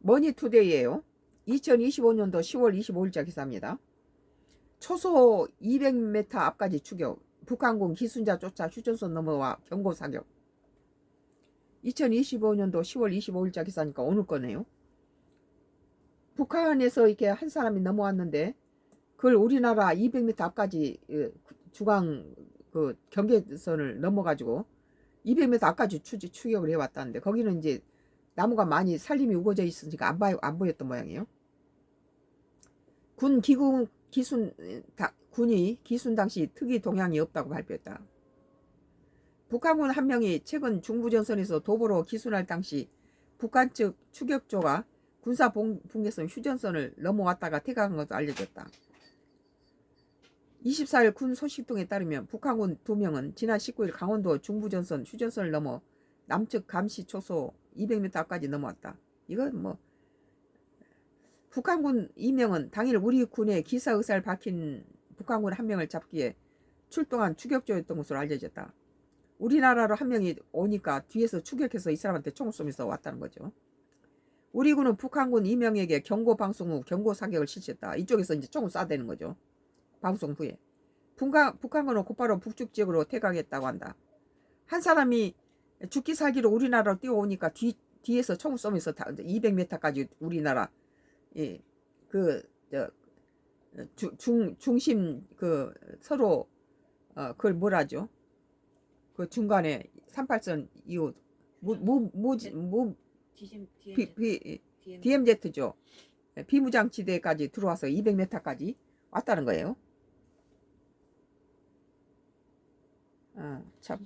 머니투데이예요. 2025년도 10월 25일자 기사입니다. 초소 200m 앞까지 추격. 북한군 기순자 쫓아 휴전선 넘어와 경고 사격. 2025년도 10월 25일자 기사니까 오늘 거네요. 북한에서 이렇게 한 사람이 넘어왔는데 그걸 우리나라 200m 앞까지 중앙 그 경계선을 넘어가지고 200m 앞까지 추격을 해왔다는데 거기는 이제 나무가 많이 살림이 우거져 있으니까 안 보였던 모양이에요. 군이 기순 당시 특이 동향이 없다고 발표했다. 북한군 한 명이 최근 중부전선에서 도보로 기순할 당시 북한 측 추격조가 군사 붕괴선 휴전선을 넘어왔다가 퇴각한 것도 알려졌다. 24일 군 소식 등에 따르면 북한군 2명은 지난 19일 강원도 중부전선 휴전선을 넘어 남측 감시 초소 200m 앞까지 넘어왔다. 이건 뭐 북한군 2명은 당일 우리 군의 기사 의사를 밝힌 북한군 한 명을 잡기에 출동한 추격조였던 것으로 알려졌다. 우리나라로 한 명이 오니까 뒤에서 추격해서 이 사람한테 총을 쏘면서 왔다는 거죠. 우리 군은 북한군 2명에게 경고 방송 후 경고 사격을 실시했다. 이쪽에서 이제 총을 쏴대는 거죠. 방송 후에. 북한군은 곧바로 북쪽 지역으로 퇴각했다고 한다. 한 사람이 죽기 살기로 우리나라로 뛰어오니까 뒤에서 총을 쏘면서 200m까지 우리나라 중심 서로 그걸 뭐라죠? 그 중간에 38선 이후 DMZ죠. 비무장지대까지 들어와서 200m까지 왔다는 거예요. 참.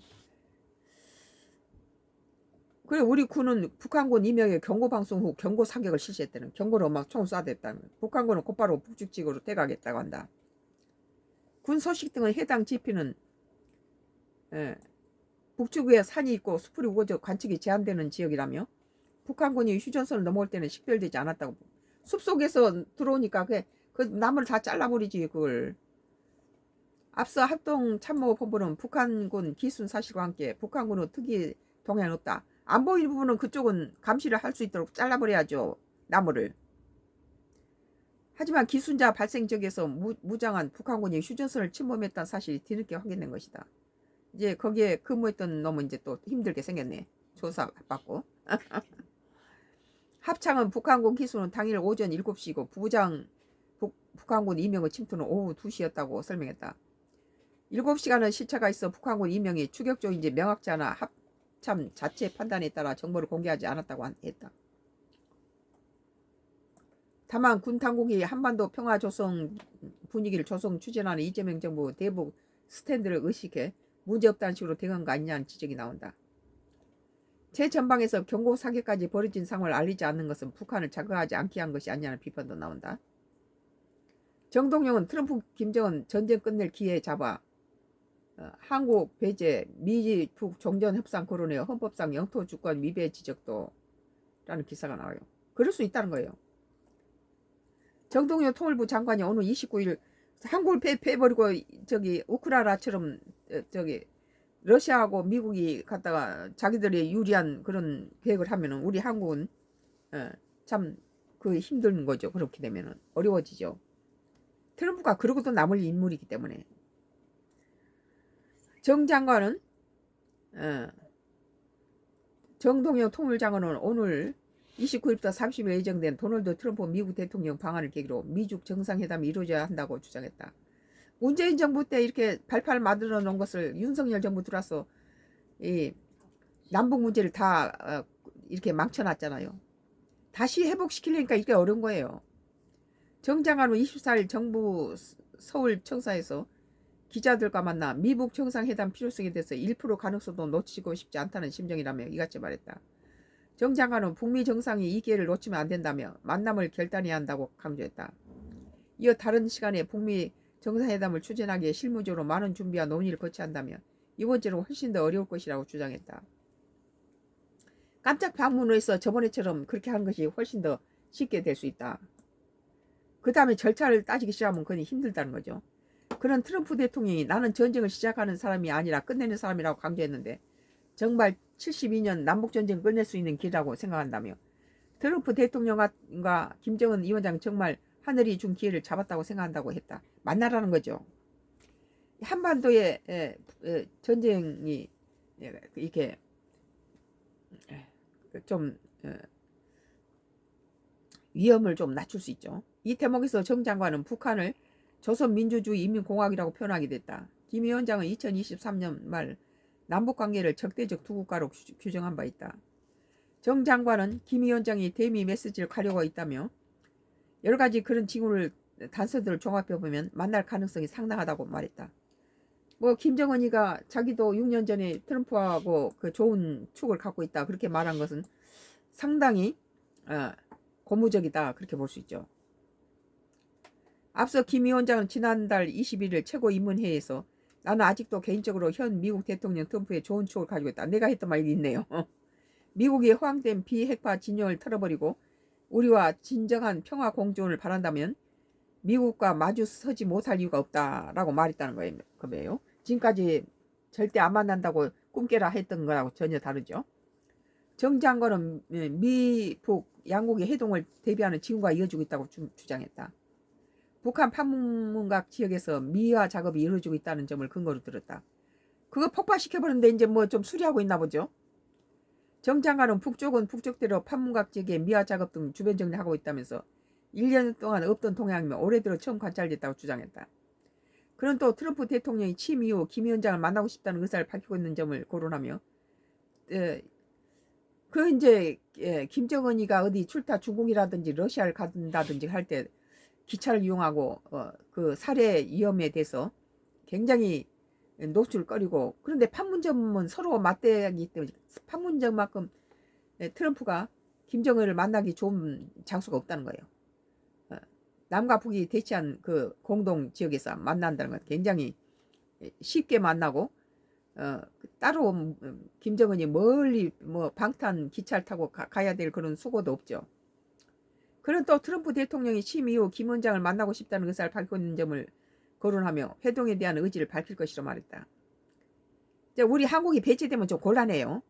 그래 우리 군은 북한군 2명의 경고 방송 후 경고 사격을 실시했다는 경고로 막 총을 쏴댔다는 북한군은 곧바로 북쪽 지역으로 퇴각했다고 한다. 군 소식 등은 해당 지피는 북쪽에 산이 있고 숲이 우거져 관측이 제한되는 지역이라며 북한군이 휴전선을 넘어올 때는 식별되지 않았다고. 숲속에서 들어오니까 그 나무를 다 잘라버리지 그걸. 앞서 합동참모본부는 북한군 기순 사실과 함께 북한군의 특이 동향은 없다. 안 보이는 부분은 그쪽은 감시를 할 수 있도록 잘라버려야죠. 나무를. 하지만 기순자 발생 지역에서 무장한 북한군이 휴전선을 침범했다는 사실이 뒤늦게 확인된 것이다. 이제 거기에 근무했던 놈은 이제 또 힘들게 생겼네. 조사받고. 합창은 북한군 기순은 당일 오전 7시고 북한군 2명의 침투는 오후 2시였다고 설명했다. 7시간은 시차가 있어 북한군 2명이 추격조인지 명확지 않아 합참 자체 판단에 따라 정보를 공개하지 않았다고 했다. 다만 군 당국이 한반도 평화 조성 분위기를 추진하는 이재명 정부 대북 스탠드를 의식해 문제없다는 식으로 대응한 거 아니냐는 지적이 나온다. 최전방에서 경고 사격까지 벌어진 상황을 알리지 않는 것은 북한을 자극하지 않게 한 것이 아니냐는 비판도 나온다. 정동영은 트럼프 김정은 전쟁 끝낼 기회에 잡아 한국 배제 미북 종전협상 거론에 헌법상 영토 주권 위배 지적도 라는 기사가 나와요. 그럴 수 있다는 거예요. 정동영 통일부 장관이 오늘 29일 한국을 패버리고 우크라이나처럼 러시아하고 미국이 갖다가 자기들이 유리한 그런 계획을 하면은 우리 한국은 참 힘든 거죠. 그렇게 되면은 어려워지죠. 트럼프가 그러고도 남을 인물이기 때문에. 정 장관은 정동영 통일장관은 오늘 29일부터 30일 예정된 도널드 트럼프 미국 대통령 방한을 계기로 미중 정상회담이 이루어져야 한다고 주장했다. 문재인 정부 때 이렇게 발판을 만들어 놓은 것을 윤석열 정부 들어와서 이 남북 문제를 다 이렇게 망쳐놨잖아요. 다시 회복시키려니까 이게 어려운 거예요. 정 장관은 24일 정부 서울 청사에서 기자들과 만나 미북 정상회담 필요성에 대해서 1% 가능성도 놓치고 싶지 않다는 심정이라며 이같이 말했다. 정 장관은 북미 정상이 이 기회를 놓치면 안 된다며 만남을 결단해야 한다고 강조했다. 이어 다른 시간에 북미 정상회담을 추진하기에 실무적으로 많은 준비와 논의를 거쳐야 한다며 이번 주는 훨씬 더 어려울 것이라고 주장했다. 깜짝 방문을 해서 저번에처럼 그렇게 하는 것이 훨씬 더 쉽게 될 수 있다. 그 다음에 절차를 따지기 시작하면 그건 힘들다는 거죠. 그런 트럼프 대통령이 나는 전쟁을 시작하는 사람이 아니라 끝내는 사람이라고 강조했는데 정말 72년 남북전쟁 끝낼 수 있는 길이라고 생각한다며 트럼프 대통령과 김정은 위원장 정말 하늘이 준 기회를 잡았다고 생각한다고 했다. 만나라는 거죠. 한반도의 전쟁이 이렇게 좀 위험을 좀 낮출 수 있죠. 이 대목에서 정 장관은 북한을 조선민주주의 인민공화국이라고 표현하게 됐다. 김 위원장은 2023년 말 남북관계를 적대적 두 국가로 규정한 바 있다. 정 장관은 김 위원장이 대미 메시지를 가려고 있다며 여러 가지 그런 징후를 단서들을 종합해보면 만날 가능성이 상당하다고 말했다. 뭐 김정은이가 자기도 6년 전에 트럼프하고 그 좋은 축을 갖고 있다 그렇게 말한 것은 상당히 고무적이다 그렇게 볼 수 있죠. 앞서 김 위원장은 지난달 21일 최고인문회의에서 나는 아직도 개인적으로 현 미국 대통령 트럼프의 좋은 추억을 가지고 있다. 내가 했던 말이 있네요. 미국이 허황된 비핵화 진영을 털어버리고 우리와 진정한 평화 공존을 바란다면 미국과 마주 서지 못할 이유가 없다라고 말했다는 거예요. 지금까지 절대 안 만난다고 꿈깨라 했던 거하고 전혀 다르죠. 정 장관은 미북 양국의 해동을 대비하는 징후가 이어지고 있다고 주장했다. 북한 판문각 지역에서 미화 작업이 이루어지고 있다는 점을 근거로 들었다. 그거 폭파시켜버렸는데 이제 뭐 좀 수리하고 있나 보죠. 정 장관은 북쪽은 북쪽대로 판문각 지역에 미화 작업 등 주변 정리하고 있다면서 1년 동안 없던 동향이며 올해 들어 처음 관찰됐다고 주장했다. 그는 또 트럼프 대통령이 취임 이후 김 위원장을 만나고 싶다는 의사를 밝히고 있는 점을 거론하며 그 이제 김정은이가 어디 출타 중국이라든지 러시아를 간다든지 할 때 기차를 이용하고 그 살해 위험에 대해서 굉장히 노출거리고 그런데 판문점은 서로 맞대기 때문에 판문점만큼 트럼프가 김정은을 만나기 좋은 장소가 없다는 거예요. 남과 북이 대치한 그 공동 지역에서 만난다는 건 굉장히 쉽게 만나고 따로 김정은이 멀리 뭐 방탄 기차를 타고 가야 될 그런 수고도 없죠. 그는 또 트럼프 대통령이 취임 이후 김 원장을 만나고 싶다는 의사를 밝히고 있는 점을 거론하며 회동에 대한 의지를 밝힐 것이라 말했다. 이제 우리 한국이 배제되면 좀 곤란해요.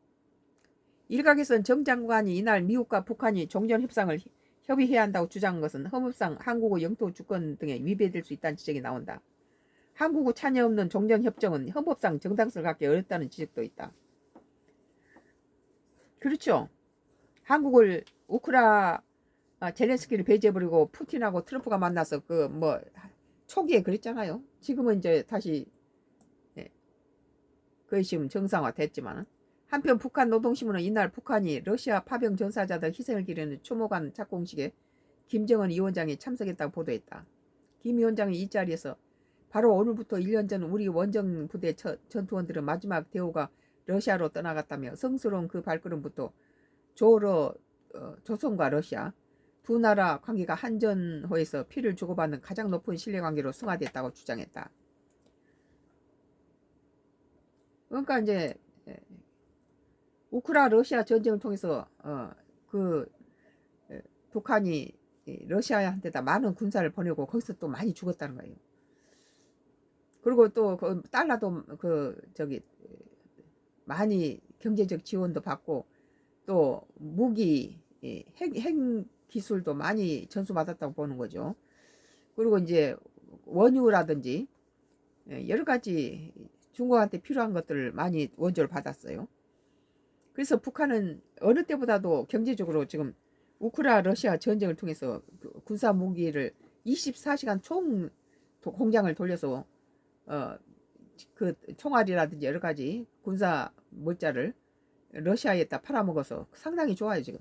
일각에서는 정 장관이 이날 미국과 북한이 종전협상을 협의해야 한다고 주장한 것은 헌법상 한국의 영토 주권 등에 위배될 수 있다는 지적이 나온다. 한국의 참여 없는 종전협정은 헌법상 정당성을 갖기 어렵다는 지적도 있다. 그렇죠. 한국을 젤렌스키를 배제해버리고 푸틴하고 트럼프가 만나서 그 뭐 초기에 그랬잖아요. 지금은 이제 다시 그게 지금 정상화 됐지만 한편 북한 노동신문은 이날 북한이 러시아 파병 전사자들 희생을 기리는 추모관 작공식에 김정은 위원장이 참석했다고 보도했다. 김 위원장이 이 자리에서 바로 오늘부터 1년 전 우리 원정 부대 전투원들은 마지막 대우가 러시아로 떠나갔다며 성스러운 그 발걸음부터 조선과 러시아 두 나라 관계가 한전호에서 피를 주고받는 가장 높은 신뢰관계로 승화됐다고 주장했다. 그러니까 이제 우크라 러시아 전쟁을 통해서 북한이 러시아한테다 많은 군사를 보내고 거기서 또 많이 죽었다는 거예요. 그리고 또 그 달러도 많이 경제적 지원도 받고 또 무기 핵 기술도 많이 전수받았다고 보는 거죠. 그리고 이제 원유라든지 여러 가지 중국한테 필요한 것들을 많이 원조를 받았어요. 그래서 북한은 어느 때보다도 경제적으로 지금 우크라 러시아 전쟁을 통해서 군사 무기를 24시간 총 공장을 돌려서 그 총알이라든지 여러 가지 군사 물자를 러시아에다 팔아먹어서 상당히 좋아요 지금.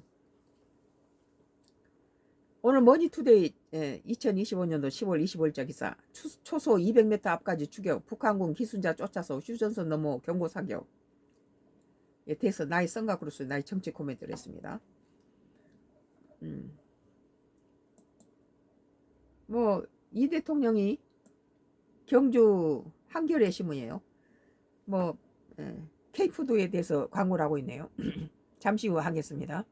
오늘 머니투데이 2025년도 10월 25일자 기사 초소 200m 앞까지 추격 북한군 기순자 쫓아서 휴전선 넘어 경고 사격 에 대해서 나의 성각으로서 나의 정치 코멘트를 했습니다. 뭐 이 대통령이 경주 한겨레 신문이에요. 뭐 K푸드에 대해서 광고를 하고 있네요. 잠시 후 하겠습니다.